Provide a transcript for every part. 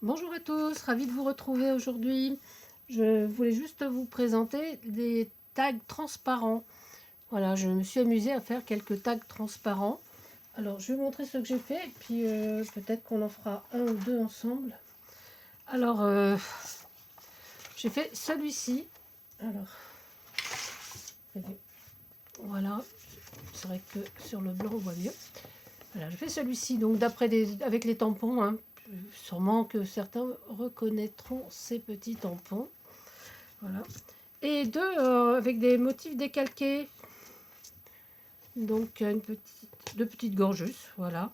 Bonjour à tous, ravie de vous retrouver aujourd'hui. Je voulais juste vous présenter des tags transparents. Voilà, je me suis amusée à faire quelques tags transparents. Alors, je vais vous montrer ce que j'ai fait, et puis peut-être qu'on en fera un ou deux ensemble. Alors, j'ai fait celui-ci. Alors, voilà, c'est vrai que sur le blanc, on voit mieux. Voilà, j'ai fait celui-ci, donc avec les tampons, hein. Sûrement que certains reconnaîtront ces petits tampons. Voilà. Et deux avec des motifs décalqués. Donc deux petites gorgus, voilà.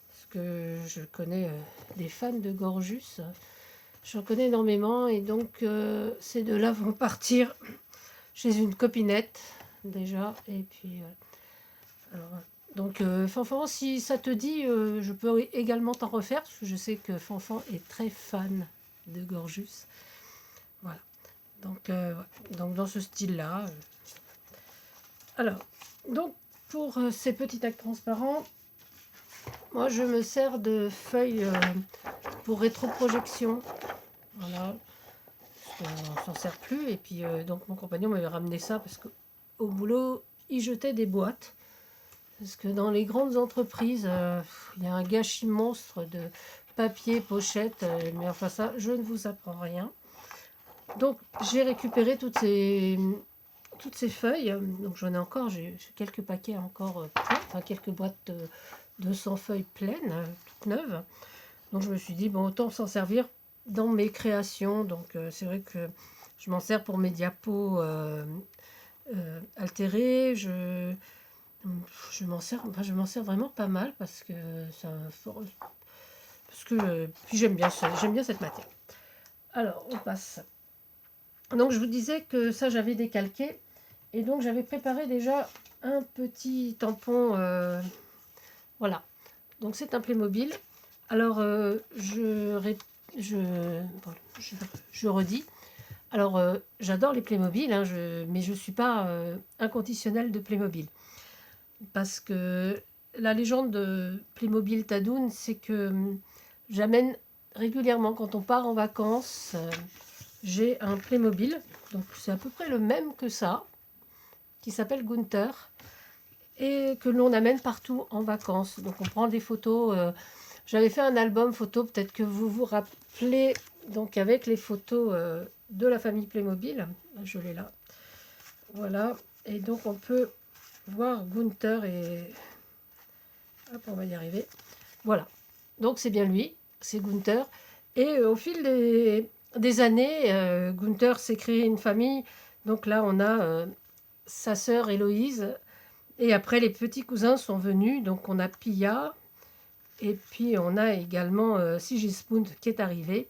Parce que je connais des fans de gorgus. J'en connais énormément et donc ces deux-là vont partir chez une copinette déjà. Et puis alors, donc Fanfan, si ça te dit, je peux également t'en refaire parce que je sais que Fanfan est très fan de gorgus. Voilà. Donc dans ce style-là. Alors, donc pour ces petits tacs transparents, moi je me sers de feuilles pour rétroprojection. Voilà, parce qu'on s'en sert plus. Et puis donc mon compagnon m'avait ramené ça parce qu'au boulot, il jetait des boîtes. Parce que dans les grandes entreprises, il y a un gâchis monstre de papier, pochette. Mais enfin ça, je ne vous apprends rien. Donc j'ai récupéré toutes ces feuilles, donc j'en ai encore, j'ai quelques paquets encore pleins, enfin quelques boîtes de 100 feuilles pleines, toutes neuves. Donc je me suis dit, bon, autant s'en servir dans mes créations. Donc c'est vrai que je m'en sers pour mes diapos altérées. Je m'en sers, enfin, je m'en sers vraiment pas mal parce que puis j'aime bien cette matière. Alors on passe. Donc je vous disais que ça j'avais décalqué. Et donc j'avais préparé déjà un petit tampon. Voilà. Donc c'est un Playmobil. Alors je, voilà, je redis. Alors j'adore les Playmobil, hein, mais je ne suis pas inconditionnelle de Playmobil. Parce que la légende de Playmobil Tadoun, c'est que j'amène régulièrement quand on part en vacances. J'ai un Playmobil. Donc c'est à peu près le même que ça, qui s'appelle Gunther, et que l'on amène partout en vacances. Donc on prend des photos. J'avais fait un album photo, peut-être que vous vous rappelez, donc avec les photos de la famille Playmobil. Je l'ai là. Voilà. Et donc on peut voir Gunther et... Hop, on va y arriver. Voilà. Donc c'est bien lui, c'est Gunther. Et au fil des années, Gunther s'est créé une famille. Donc là, on a sa sœur Héloïse. Et après, les petits cousins sont venus. Donc on a Pia. Et puis on a également Sigismund qui est arrivé.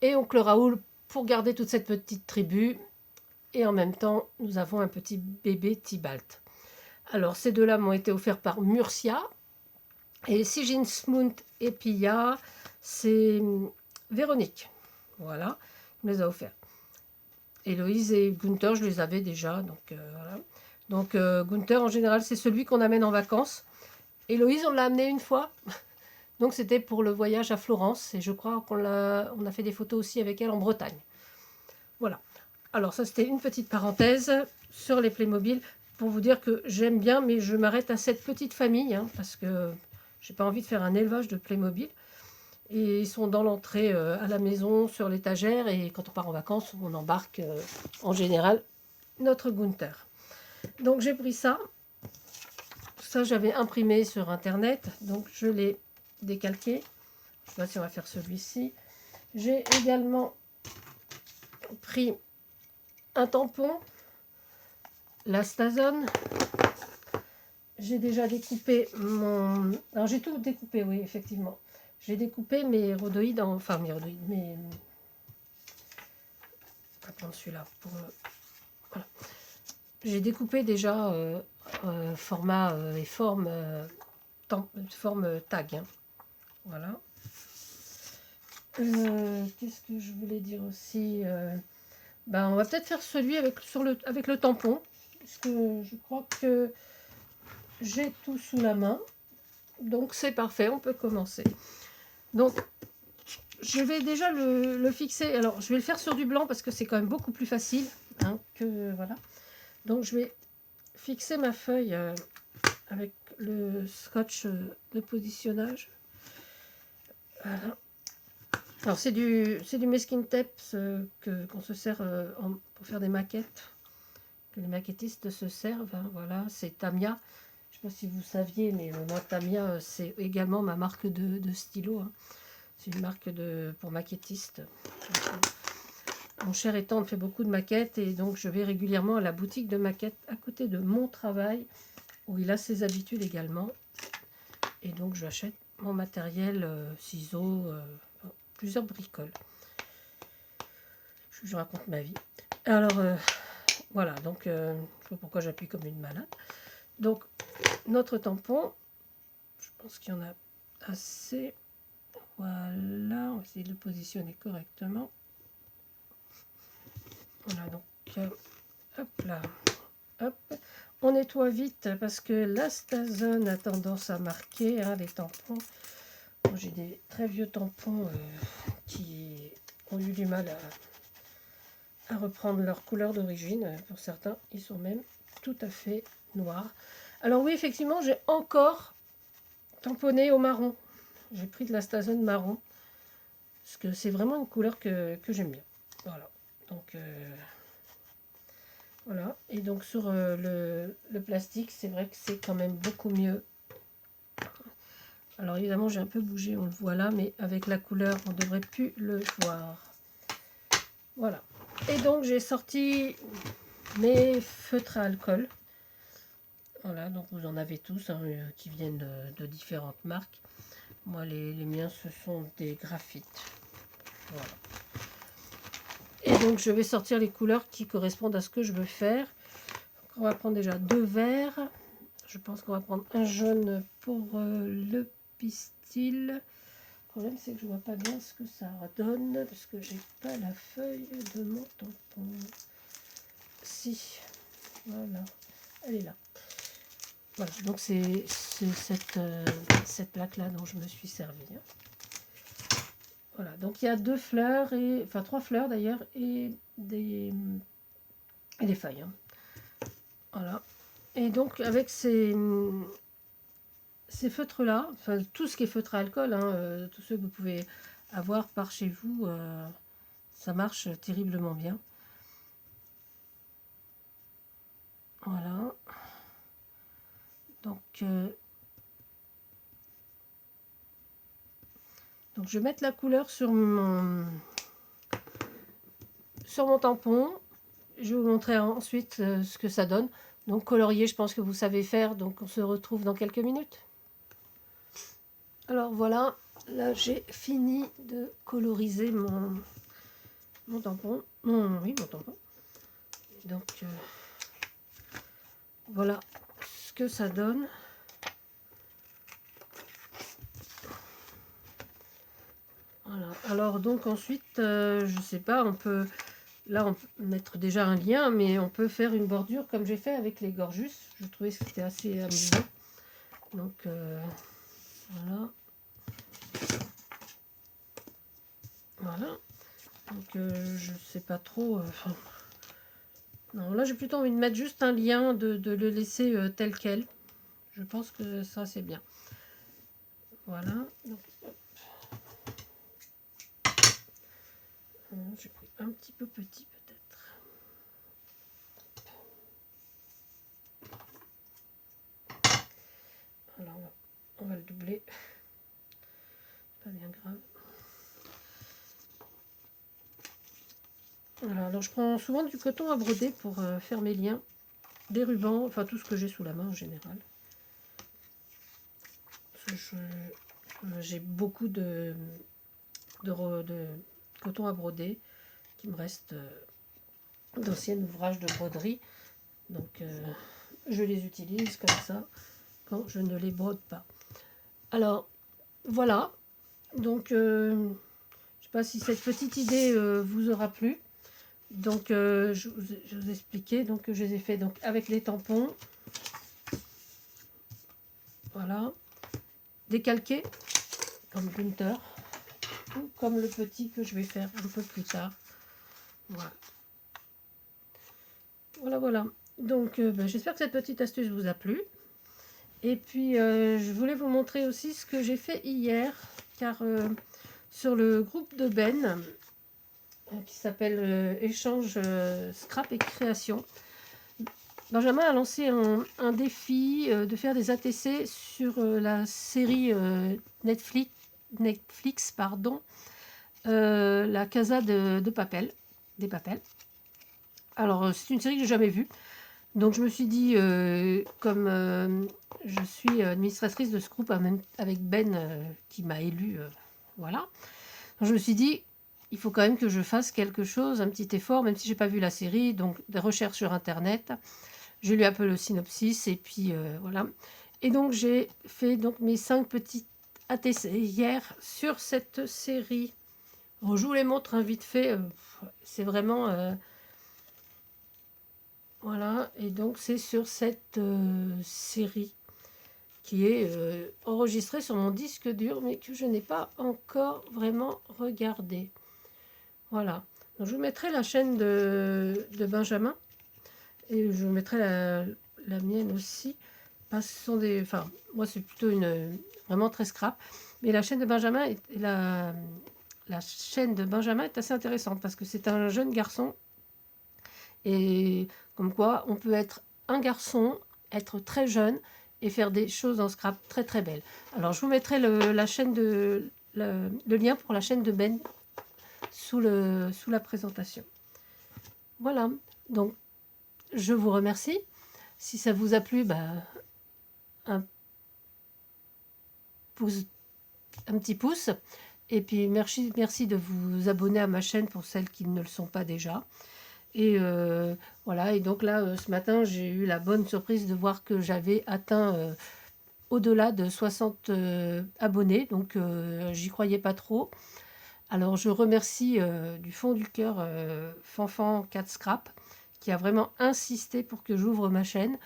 Et oncle Raoul pour garder toute cette petite tribu. Et en même temps, nous avons un petit bébé Tybalt. Alors ces deux-là m'ont été offerts par Murcia. Et Sigismund et Pia, c'est Véronique. Voilà, il me les a offerts. Héloïse et Gunther, je les avais déjà. Donc voilà. Donc Gunther, en général, c'est celui qu'on amène en vacances. Héloïse, on l'a amené une fois. Donc c'était pour le voyage à Florence. Et je crois qu'on a fait des photos aussi avec elle en Bretagne. Voilà. Alors ça, c'était une petite parenthèse sur les Playmobil pour vous dire que j'aime bien, mais je m'arrête à cette petite famille, hein, parce que j'ai pas envie de faire un élevage de Playmobil. Et ils sont dans l'entrée à la maison, sur l'étagère. Et quand on part en vacances, on embarque en général notre Gunther. Donc j'ai pris ça. Ça, j'avais imprimé sur Internet. Donc je l'ai décalqué. Je ne sais pas si on va faire celui-ci. J'ai également pris un tampon, la Stazone. J'ai déjà découpé mon... Alors j'ai tout découpé, oui, effectivement. J'ai découpé mes rhodoïdes, enfin mes rhodoïdes, mes... Je vais prendre celui-là pour... Voilà. J'ai découpé déjà format et forme, forme tag. Hein. Voilà. Qu'est-ce que je voulais dire aussi ben, on va peut-être faire celui avec le tampon. Parce que je crois que j'ai tout sous la main. Donc c'est parfait, on peut commencer. Donc je vais déjà le fixer. Alors, je vais le faire sur du blanc parce que c'est quand même beaucoup plus facile. Hein, que voilà. Donc, je vais fixer ma feuille avec le scotch de positionnage. Voilà. Alors, c'est du masking tape qu'on se sert pour faire des maquettes. Que les maquettistes se servent. Hein, voilà, c'est Tamiya. Je ne sais pas si vous saviez, mais moi, Tamiya, c'est également ma marque de stylo. Hein. C'est une marque pour maquettistes. Mon cher Étendre fait beaucoup de maquettes et donc je vais régulièrement à la boutique de maquettes à côté de mon travail où il a ses habitudes également. Et donc j'achète mon matériel, ciseaux, plusieurs bricoles. Je raconte ma vie. Alors voilà, donc je ne sais pas pourquoi j'appuie comme une malade. Donc notre tampon, je pense qu'il y en a assez. Voilà, on va essayer de le positionner correctement. Voilà, donc hop là, hop. On nettoie vite parce que l'astazone a tendance à marquer hein, les tampons. Bon, j'ai des très vieux tampons qui ont eu du mal à reprendre leur couleur d'origine. Pour certains, ils sont même tout à fait noirs. Alors oui, effectivement, j'ai encore tamponné au marron. J'ai pris de l'astazone marron parce que c'est vraiment une couleur que j'aime bien. Voilà, donc voilà. Et donc sur le plastique, c'est vrai que c'est quand même beaucoup mieux. Alors évidemment, j'ai un peu bougé, on le voit là, mais avec la couleur, on ne devrait plus le voir. Voilà. Et donc, j'ai sorti mes feutres à alcool. Voilà, donc vous en avez tous hein, qui viennent de différentes marques. Moi, les miens, ce sont des graphites. Voilà. Et donc, je vais sortir les couleurs qui correspondent à ce que je veux faire. Donc, on va prendre déjà 2 verts. Je pense qu'on va prendre un jaune pour le pistil. Le problème, c'est que je ne vois pas bien ce que ça donne parce que j'ai pas la feuille de mon tampon. Si, voilà, elle est là. Voilà, donc c'est cette plaque-là dont je me suis servi. Hein. Voilà, donc il y a 2 fleurs, enfin 3 fleurs d'ailleurs, et des feuilles. Hein. Voilà. Et donc avec ces feutres-là, enfin tout ce qui est feutre à alcool, hein, tous ceux que vous pouvez avoir par chez vous, ça marche terriblement bien. Voilà. Donc je vais mettre la couleur sur mon tampon. Je vais vous montrer ensuite ce que ça donne. Donc colorier, je pense que vous savez faire. Donc on se retrouve dans quelques minutes. Alors voilà, là j'ai fini de coloriser mon tampon. Oui, mon tampon. Donc voilà ce que ça donne. Voilà. Alors donc ensuite, je sais pas, on peut là on peut mettre déjà un lien, mais on peut faire une bordure comme j'ai fait avec les Gorjus. Je trouvais que c'était assez amusant. Donc voilà. Voilà. Donc je sais pas trop. Non, là j'ai plutôt envie de mettre juste un lien, de le laisser tel quel. Je pense que ça c'est bien. Voilà. Donc, j'ai pris un petit peu petit peut-être. Alors on va le doubler. Pas bien grave. Voilà, alors je prends souvent du coton à broder pour faire mes liens. Des rubans, enfin tout ce que j'ai sous la main en général. J'ai beaucoup de coton à broder qui me reste d'anciens ouvrages de broderie. Donc je les utilise comme ça quand je ne les brode pas. Alors voilà, donc je ne sais pas si cette petite idée vous aura plu. Donc je vous expliquais, donc je les ai fait donc avec les tampons. Voilà, décalqués comme Gunther. tout comme le petit que je vais faire un peu plus tard. Voilà. Voilà, voilà. Donc, j'espère que cette petite astuce vous a plu. Et puis, je voulais vous montrer aussi ce que j'ai fait hier, car sur le groupe de Ben, qui s'appelle Échange Scrap et Création, Benjamin a lancé un défi de faire des ATC sur la série Netflix, pardon, La Casa de Papel, des Papel. Alors, c'est une série que j'ai jamais vue. Donc, je me suis dit, comme je suis administratrice de ce groupe avec Ben qui m'a élue, voilà. Donc, je me suis dit, il faut quand même que je fasse quelque chose, un petit effort, même si j'ai pas vu la série. Donc, des recherches sur Internet. J'ai lu un peu le synopsis et puis voilà. Et donc, j'ai fait donc mes 5 petites ATC hier sur cette série. Bon, je vous les montre vite fait. C'est vraiment... voilà, et donc c'est sur cette série qui est enregistrée sur mon disque dur, mais que je n'ai pas encore vraiment regardé. Voilà, donc je vous mettrai la chaîne de Benjamin, et je vous mettrai la mienne aussi, parce que ce sont des... Enfin, moi c'est plutôt vraiment très scrap, mais la chaîne de Benjamin, la chaîne de Benjamin est assez intéressante, parce que c'est un jeune garçon. Et comme quoi, on peut être un garçon, être très jeune et faire des choses en scrap très très belles. Alors, je vous mettrai le lien pour la chaîne de Ben sous la présentation. Voilà, donc je vous remercie. Si ça vous a plu, un petit pouce. Et puis, merci de vous abonner à ma chaîne pour celles qui ne le sont pas déjà. Et voilà, et donc là, ce matin, j'ai eu la bonne surprise de voir que j'avais atteint au-delà de 60 abonnés, donc j'y croyais pas trop. Alors je remercie du fond du cœur Fanfan 4 Scrap, qui a vraiment insisté pour que j'ouvre ma chaîne.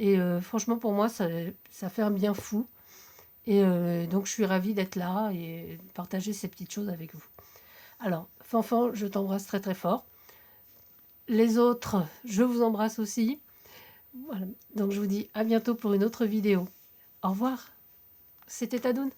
Et franchement, pour moi, ça fait un bien fou. Et donc je suis ravie d'être là et de partager ces petites choses avec vous. Alors, Fanfan, je t'embrasse très très fort. Les autres, je vous embrasse aussi. Voilà. Donc je vous dis à bientôt pour une autre vidéo. Au revoir. C'était Tadoun.